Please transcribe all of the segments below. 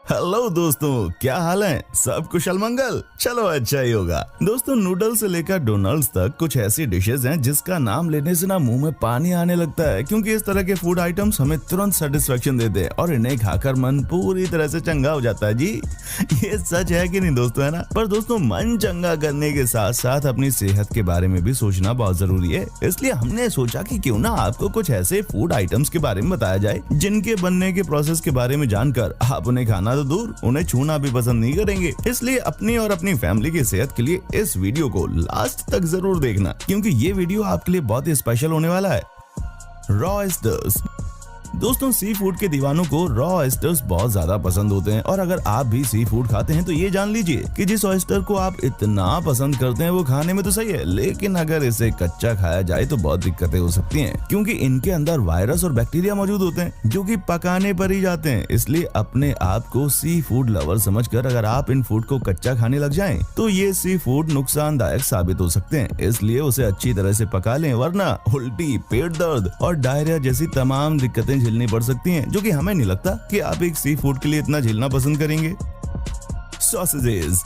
Hello दोस्तों, क्या हाल है? सब कुशल मंगल? चलो अच्छा ही होगा। दोस्तों, नूडल्स से लेकर डोनल्ड्स तक कुछ ऐसी डिशेस हैं जिसका नाम लेने से ना मुंह में पानी आने लगता है, क्योंकि इस तरह के फूड आइटम्स हमें तुरंत सेटिस्फेक्शन देते हैं और इन्हें खाकर मन पूरी तरह से चंगा हो जाता है। जी ये सच है कि नहीं दोस्तों, है ना? पर दोस्तों, मन चंगा करने के साथ साथ अपनी सेहत के बारे में भी सोचना बहुत जरूरी है। इसलिए हमने सोचा कि क्यों ना आपको कुछ ऐसे फूड आइटम्स के बारे में बताया जाए जिनके बनने के प्रोसेस के बारे में जानकर आप उन्हें खाना तो दूर, उन्हें छूना भी पसंद नहीं करेंगे। इसलिए अपनी और अपनी फैमिली की सेहत के लिए इस वीडियो को लास्ट तक जरूर देखना, क्योंकि ये वीडियो आपके लिए बहुत ही स्पेशल होने वाला है। Raw oysters. दोस्तों, सी फूड के दीवानों को रॉ ऑयस्टर्स बहुत ज्यादा पसंद होते हैं, और अगर आप भी सी फूड खाते हैं तो ये जान लीजिए कि जिस ऑयस्टर को आप इतना पसंद करते हैं वो खाने में तो सही है, लेकिन अगर इसे कच्चा खाया जाए तो बहुत दिक्कतें हो सकती हैं, क्योंकि इनके अंदर वायरस और बैक्टीरिया मौजूद होते हैं जो कि पकाने पर ही जाते हैं। इसलिए अपने आप को सी फूड लवर समझकर अगर आप इन फूड को कच्चा खाने लग जाएं तो ये सी फूड नुकसानदायक साबित हो सकते हैं। इसलिए उसे अच्छी तरह से पका लें, वरना उल्टी, पेट दर्द और डायरिया जैसी तमाम दिक्कतें झेलनी पड़ सकती हैं, जो कि हमें नहीं लगता कि आप एक सी फूड के लिए इतना झेलना पसंद करेंगे। सॉसेजेस।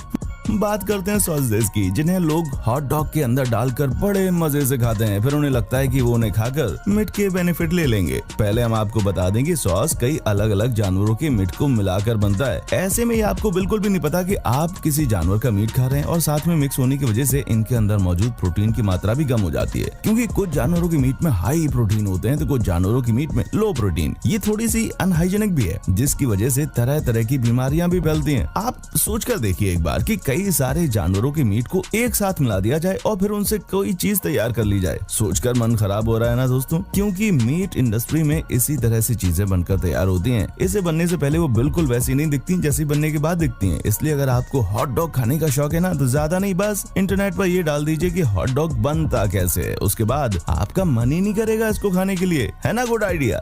बात करते हैं सॉसेजेस की, जिन्हें लोग हॉट डॉग के अंदर डालकर बड़े मजे से खाते हैं। फिर उन्हें लगता है कि वो उन्हें खाकर मीट के बेनिफिट ले लेंगे। पहले हम आपको बता दें कि सॉस कई अलग अलग जानवरों के मीट को मिलाकर बनता है। ऐसे में ये आपको बिल्कुल भी नहीं पता कि आप किसी जानवर का मीट खा रहे हैं, और साथ में मिक्स होने की वजह से इनके अंदर मौजूद प्रोटीन की मात्रा भी कम हो जाती है, क्योंकि कुछ जानवरों के मीट में हाई प्रोटीन होते हैं तो कुछ जानवरों की मीट में लो प्रोटीन। ये थोड़ी सी अनहाइजेनिक भी है, जिसकी वजह से तरह तरह की बीमारियां भी फैलती हैं। आप सोचकर देखिए एक बार कि कई सारे जानवरों के मीट को एक साथ मिला दिया जाए और फिर उनसे कोई चीज तैयार कर ली जाए। सोचकर मन खराब हो रहा है ना दोस्तों, क्योंकि मीट इंडस्ट्री में इसी तरह से चीजें बनकर तैयार होती हैं। इसे बनने से पहले वो बिल्कुल वैसी नहीं दिखती जैसी बनने के बाद दिखती हैं। इसलिए अगर आपको हॉट डॉग खाने का शौक है ना, तो ज्यादा नहीं, बस इंटरनेट पर ये डाल दीजिए कि हॉट डॉग बनता कैसे है। उसके बाद आपका मन ही नहीं करेगा इसको खाने के लिए, है ना? Good idea.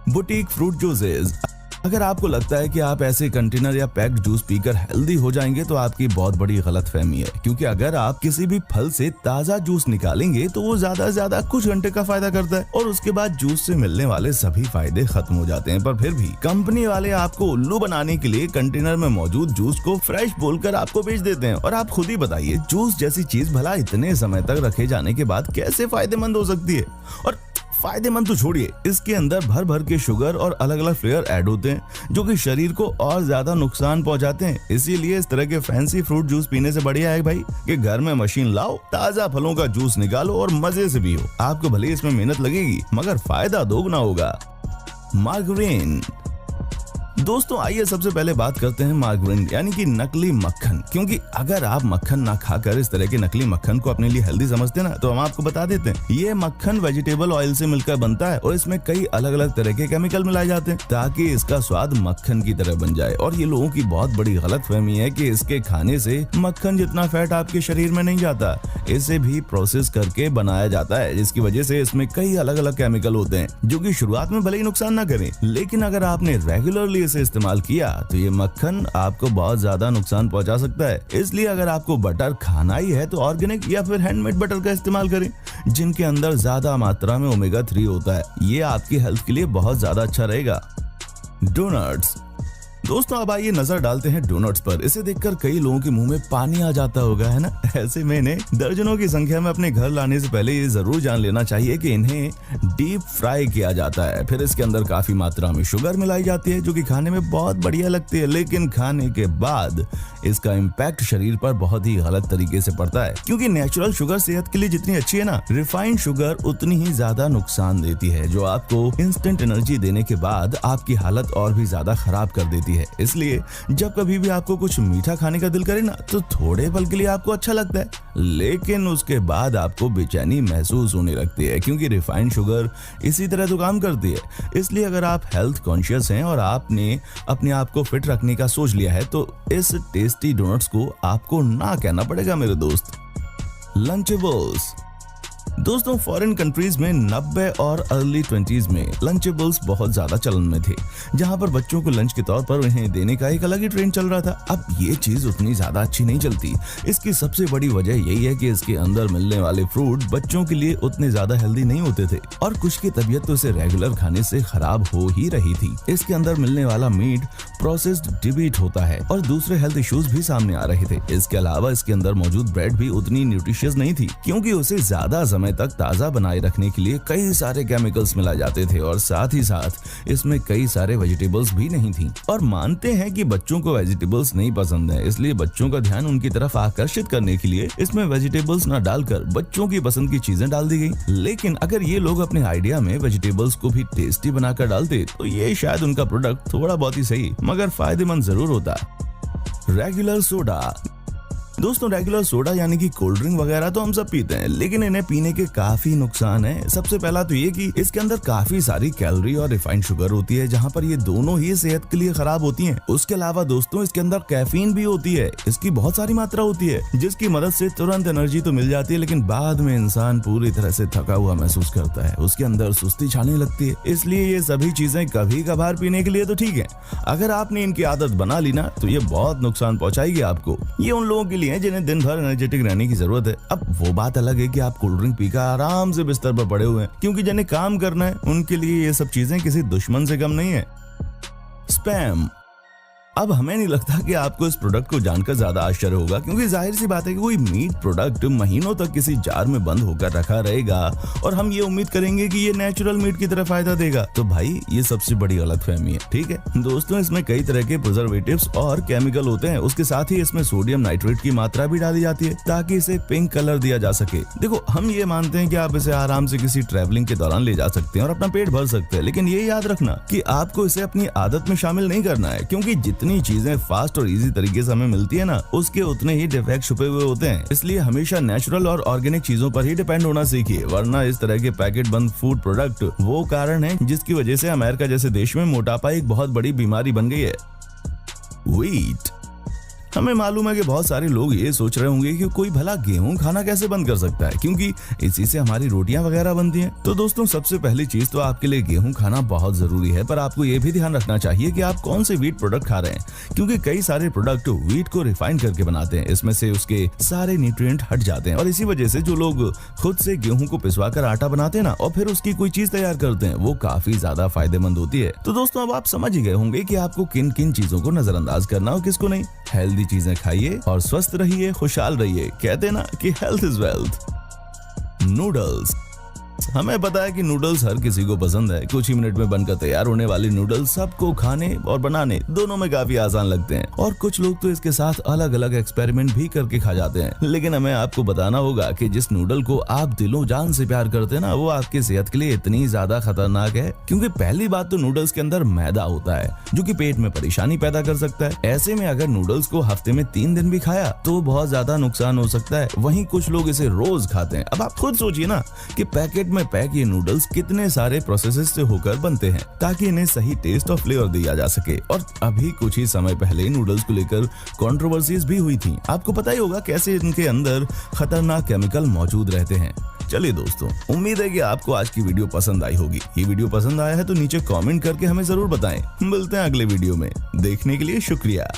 Boutique fruit juices. अगर आपको लगता है कि आप ऐसे कंटेनर या पैक्ड जूस पीकर हेल्दी हो जाएंगे तो आपकी बहुत बड़ी गलतफहमी है, क्योंकि अगर आप किसी भी फल से ताजा जूस निकालेंगे तो वो ज्यादा से ज्यादा कुछ घंटे का फायदा करता है, और उसके बाद जूस से मिलने वाले सभी फायदे खत्म हो जाते हैं। पर फिर भी कंपनी वाले आपको उल्लू बनाने के लिए कंटेनर में मौजूद जूस को फ्रेश बोलकर आपको बेच देते हैं। और आप खुद ही बताइए, जूस जैसी चीज भला इतने समय तक रखे जाने के बाद कैसे फायदेमंद हो सकती है? और फायदेमंद तो छोड़िए, इसके अंदर भर भर के शुगर और अलग अलग फ्लेवर ऐड होते हैं जो कि शरीर को और ज्यादा नुकसान पहुंचाते हैं। इसीलिए इस तरह के फैंसी फ्रूट जूस पीने से बढ़िया है भाई कि घर में मशीन लाओ, ताजा फलों का जूस निकालो और मजे से पियो। आपको भले इसमें मेहनत लगेगी, मगर फायदा दोगुना होगा। मार्गरीन। दोस्तों, आइए सबसे पहले बात करते हैं मार्गरीन यानी कि नकली मक्खन, क्योंकि अगर आप मक्खन ना खाकर इस तरह के नकली मक्खन को अपने लिए हेल्दी समझते हैं ना, तो हम आपको बता देते हैं ये मक्खन वेजिटेबल ऑयल से मिलकर बनता है, और इसमें कई अलग अलग तरह के केमिकल मिलाए जाते हैं ताकि इसका स्वाद मक्खन की तरह बन जाए। और ये लोगों की बहुत बड़ी गलतफहमी है कि इसके खाने से मक्खन जितना फैट आपके शरीर में नहीं जाता, इसे भी प्रोसेस करके बनाया जाता है, जिसकी वजह से इसमें कई अलग अलग केमिकल होते हैं जो कि शुरुआत में भले ही नुकसान ना करें, लेकिन अगर आपने रेगुलरली इसे इस्तेमाल किया तो ये मक्खन आपको बहुत ज्यादा नुकसान पहुंचा सकता है। इसलिए अगर आपको बटर खाना ही है तो ऑर्गेनिक या फिर हैंडमेड बटर का इस्तेमाल करें, जिनके अंदर ज्यादा मात्रा में ओमेगा 3 होता है। ये आपकी हेल्थ के लिए बहुत ज्यादा अच्छा रहेगा। डोनट्स। दोस्तों, अब आइए नजर डालते हैं डोनट्स पर। इसे देखकर कई लोगों के मुंह में पानी आ जाता होगा, है ना? ऐसे में इन्हें दर्जनों की संख्या में अपने घर लाने से पहले ये जरूर जान लेना चाहिए कि इन्हें डीप फ्राई किया जाता है। फिर इसके अंदर काफी मात्रा में शुगर मिलाई जाती है, जो कि खाने में बहुत बढ़िया लगती है, लेकिन खाने के बाद इसका इम्पैक्ट शरीर पर बहुत ही गलत तरीके से पड़ता है, क्योंकि नेचुरल शुगर सेहत के लिए जितनी अच्छी है ना, रिफाइंड शुगर उतनी ही ज्यादा नुकसान देती है, जो आपको इंस्टेंट एनर्जी देने के बाद आपकी हालत और भी ज्यादा खराब कर देती है। इसलिए जब कभी भी आपको कुछ मीठा खाने का दिल करे ना, तो थोड़े पल के लिए आपको अच्छा लगता है, लेकिन उसके बाद आपको बेचैनी महसूस होने लगती है, क्योंकि रिफाइंड शुगर इसी तरह तो काम करती है। इसलिए अगर आप हेल्थ कॉन्शियस हैं और आपने अपने आप को फिट रखने का सोच लिया है, तो इस टेस्टी डोनट्स को आपको ना कहना पड़ेगा मेरे दोस्त। लंचेबल्स। दोस्तों फॉरेन कंट्रीज में 90 और अर्ली 20s में लंचेबल्स बहुत ज्यादा चलन में थे, जहां पर बच्चों को लंच के तौर पर उन्हें देने का एक अलग ही ट्रेंड चल रहा था। अब ये चीज उतनी ज्यादा अच्छी नहीं चलती। इसकी सबसे बड़ी वजह यही है कि इसके अंदर मिलने वाले फ्रूट बच्चों के लिए उतने ज्यादा हेल्दी नहीं होते थे और कुछ की तबीयत तो इसे रेगुलर खाने से खराब हो ही रही थी। इसके अंदर मिलने वाला मीट प्रोसेस्ड डिबीट होता है और दूसरे हेल्थ इश्यूज भी सामने आ रहे थे। इसके अलावा इसके अंदर मौजूद ब्रेड भी उतनी न्यूट्रिशियस नहीं थी, क्योंकि उसे ज्यादा समय तक ताजा बनाए रखने के लिए कई सारे केमिकल्स मिलाए जाते थे और साथ ही साथ इसमें कई सारे वेजिटेबल्स भी नहीं थी। और मानते हैं कि बच्चों को वेजिटेबल्स नहीं पसंद है, इसलिए बच्चों का ध्यान उनकी तरफ आकर्षित करने के लिए इसमें वेजिटेबल्स न डालकर बच्चों की पसंद की चीजें डाल दी गई। लेकिन अगर ये लोग अपने आइडिया में वेजिटेबल्स को भी टेस्टी बनाकर डालते तो ये शायद उनका प्रोडक्ट थोड़ा बहुत ही सही मगर फायदेमंद जरूर होता। Regular soda. दोस्तों रेगुलर सोडा यानी कि कोल्ड ड्रिंक वगैरह तो हम सब पीते हैं, लेकिन इन्हें पीने के काफी नुकसान है। सबसे पहला तो ये कि इसके अंदर काफी सारी कैलोरी और रिफाइंड शुगर होती है, जहां पर ये दोनों ही सेहत के लिए खराब होती हैं। उसके अलावा दोस्तों इसके अंदर कैफीन भी होती है, इसकी बहुत सारी मात्रा होती है, जिसकी मदद से तुरंत एनर्जी तो मिल जाती है, लेकिन बाद में इंसान पूरी तरह से थका हुआ महसूस करता है, उसके अंदर सुस्ती छाने लगती है। इसलिए ये सभी चीजें कभी कभार पीने के लिए तो ठीक है, अगर आपने इनकी आदत बना ली ना तो ये बहुत नुकसान पहुंचाएगी आपको। ये उन लोगों के लिए है जिन्हें दिन भर एनर्जेटिक रहने की जरूरत है। अब वो बात अलग है कि आप कोल्ड ड्रिंक पीकर आराम से बिस्तर पर पड़े हुए हैं, क्योंकि जिन्हें काम करना है उनके लिए ये सब चीजें किसी दुश्मन से कम नहीं है। स्पैम। अब हमें नहीं लगता कि आपको इस प्रोडक्ट को जानकर ज्यादा आश्चर्य होगा, क्योंकि जाहिर सी बात है कि कोई मीट प्रोडक्ट महीनों तक किसी जार में बंद होकर रखा रहेगा और हम ये उम्मीद करेंगे कि ये नेचुरल मीट की तरह फायदा देगा। तो भाई ये सबसे बड़ी गलतफहमी है, ठीक है दोस्तों। इसमें कई तरह के प्रिजर्वेटिव्स और केमिकल होते हैं, उसके साथ ही इसमें सोडियम नाइट्रेट की मात्रा भी डाली जाती है ताकि इसे पिंक कलर दिया जा सके। देखो हम ये मानते हैं कि आप इसे आराम से किसी ट्रैवलिंग के दौरान ले जा सकते हैं और अपना पेट भर सकते हैं, लेकिन ये याद रखना कि आपको इसे अपनी आदत में शामिल नहीं करना है, क्योंकि जितनी चीजें फास्ट और इजी तरीके से हमें मिलती है ना, उसके उतने ही डिफेक्ट छुपे हुए होते हैं। इसलिए हमेशा नेचुरल और ऑर्गेनिक चीजों पर ही डिपेंड होना सीखिए, वरना इस तरह के पैकेट बंद फूड प्रोडक्ट वो कारण है जिसकी वजह से अमेरिका जैसे देश में मोटापा एक बहुत बड़ी बीमारी बन गई है। व्हीट। हमें मालूम है कि बहुत सारे लोग ये सोच रहे होंगे कि कोई भला गेहूं खाना कैसे बंद कर सकता है, क्योंकि इसी से हमारी रोटियां वगैरह बनती हैं। तो दोस्तों सबसे पहली चीज तो आपके लिए गेहूं खाना बहुत जरूरी है, पर आपको ये भी ध्यान रखना चाहिए कि आप कौन से व्हीट प्रोडक्ट खा रहे हैं, क्योंकि कई सारे प्रोडक्ट व्हीट को रिफाइन करके बनाते हैं, इसमें से उसके सारे न्यूट्रिएंट हट जाते हैं और इसी वजह से जो लोग खुद से गेहूं को पिसवा कर आटा बनाते हैं ना और फिर उसकी कोई चीज तैयार करते हैं, वो काफी ज्यादा फायदेमंद होती है। तो दोस्तों अब आप समझ ही गए होंगे कि आपको किन किन चीजों को नजरअंदाज करना और किसको नहीं। हेल्दी चीजें खाइए और स्वस्थ रहिए, खुशहाल रहिए। कहते हैं ना कि हेल्थ इज वेल्थ। नूडल्स। हमें पता है कि नूडल्स हर किसी को पसंद है। कुछ ही मिनट में बनकर तैयार होने वाली नूडल्स सबको खाने और बनाने दोनों में काफी आसान लगते हैं और कुछ लोग तो इसके साथ अलग अलग एक्सपेरिमेंट भी करके खा जाते हैं। लेकिन हमें आपको बताना होगा कि जिस नूडल को आप दिलों जान से प्यार करते हैं ना, वो आपकी सेहत के लिए इतनी ज्यादा खतरनाक है, क्योंकि पहली बात तो नूडल्स के अंदर मैदा होता है जो कि पेट में परेशानी पैदा कर सकता है। ऐसे में अगर नूडल्स को हफ्ते में 3 दिन भी खाया तो बहुत ज्यादा नुकसान हो सकता है। वहीं कुछ लोग इसे रोज खाते हैं। अब आप खुद सोचिए ना कि पैकेट में पैक ये नूडल्स कितने सारे प्रोसेसेस से होकर बनते हैं ताकि इन्हें सही टेस्ट और फ्लेवर दिया जा सके। और अभी कुछ ही समय पहले नूडल्स को लेकर कंट्रोवर्सीज भी हुई थी। आपको पता ही होगा कैसे इनके अंदर खतरनाक केमिकल मौजूद रहते हैं। चलिए दोस्तों, उम्मीद है कि आपको आज की वीडियो पसंद आई होगी। ये वीडियो पसंद आया है तो नीचे कमेंट करके हमें जरूर बताएं। मिलते हैं अगले वीडियो में, देखने के लिए शुक्रिया।